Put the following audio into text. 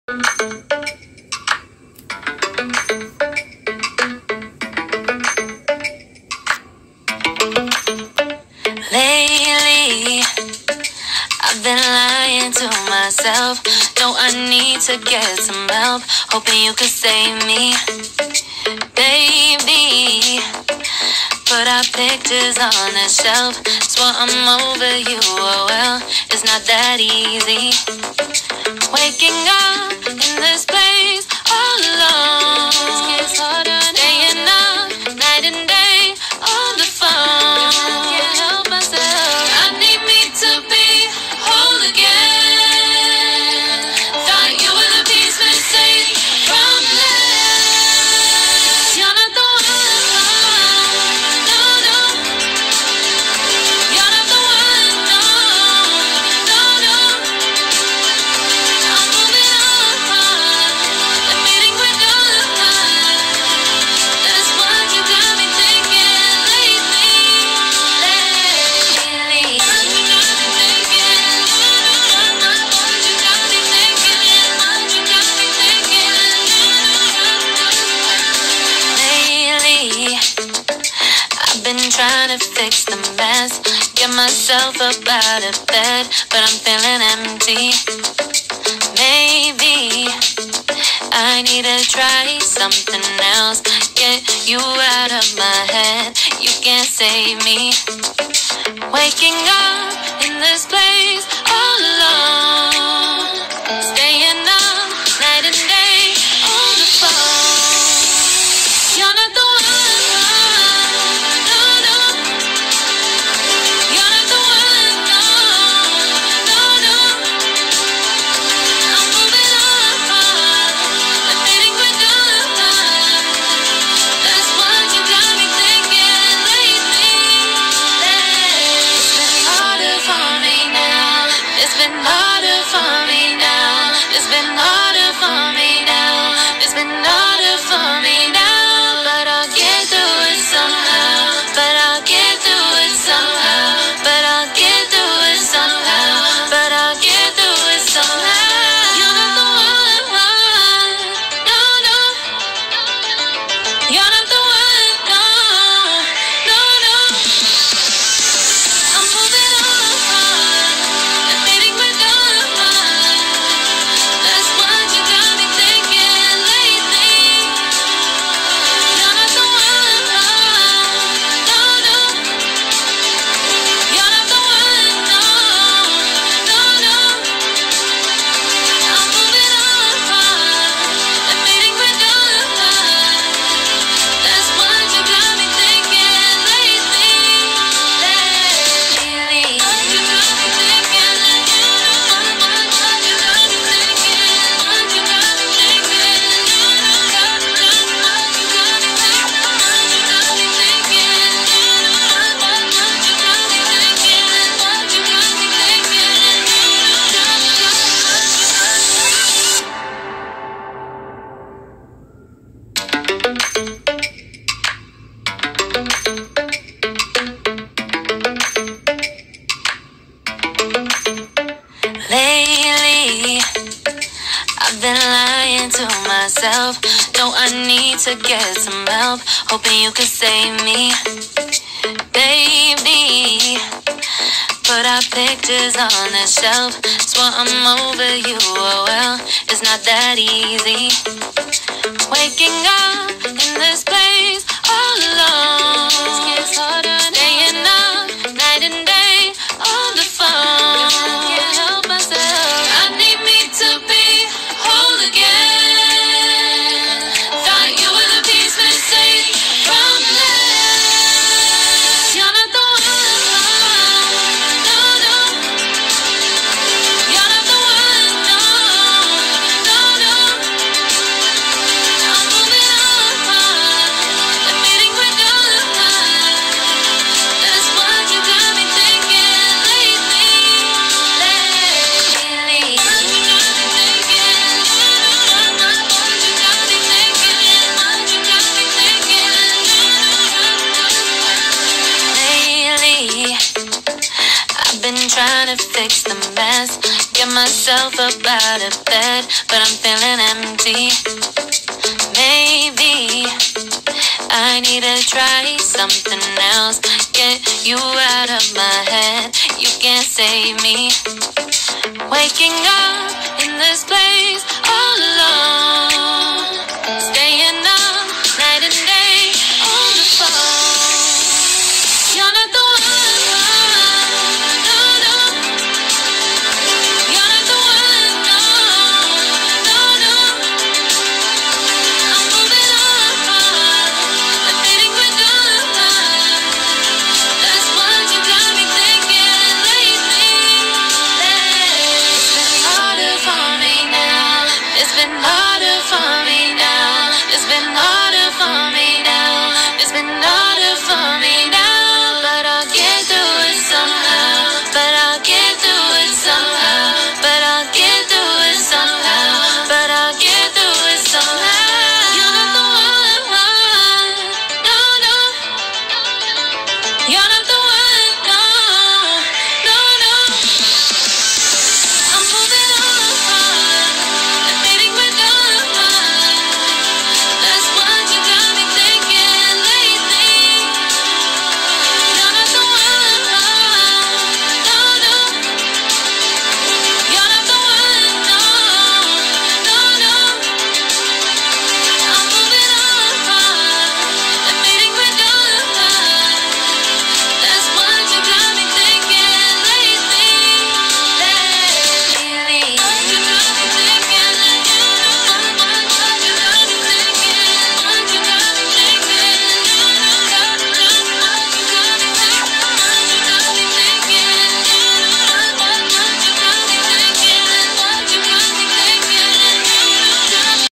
Lately, I've been lying to myself. Know I need to get some help. Hoping you could save me, baby. Put our pictures on the shelf. Swore I'm over you, oh well, it's not that easy. Waking up in this place all alone. Staying up night and day on the phone. Can't help myself. I need me to be whole again. Thought you were the piece missing from this. You're not the one. No, no. You're not the one. No, no, no. I'm moving on. Admitting we're done. That's what you got me thinking lately. Lately, I've been trying to fix the mess, get myself up out of bed, but I'm feeling empty. Maybe I need to try something else. Get you out of my head, you can't save me. Waking up in this place all alone. Staying up night and day on the phone. You're not the one. No, no. You're not the one. No, no, no. I'm moving on. Admitting we're done. That's what you got me thinking lately. It's been harder for me now. It's been harder for me now. It's been harder for me now. It's been harder for me now. But I'll get through it somehow. But I'll get through it somehow. But I'll get through it somehow. But I'll get through it somehow. You're not the one. No, no. You're not the one. No, no, no. I'm moving on. Admitting we're done. That's what you got me thinking lately. You're not the one. No, no. You're not the one. No, no, no. I'm moving on. Admitting we're done. That's what you got me thinking lately. What you got me thinking. What you got me thinking. What you got me thinking. Lately, I've been lying to myself. Know I need to get some help. Hoping you could save me, baby. Put our pictures on the shelf. Swore I'm over you, oh well, it's not that easy. Waking up in this place all alone. Staying up night and day on the phone. Can't help myself. I need me to be whole again. Thought you were the piece missing from this. You're not the one. No, no. You're not the one. No, no, no. I'm moving on. myself up out of bed, but I'm feeling empty. Maybe I need to try something else. Get you out of my head, you can't save me. Waking up in this place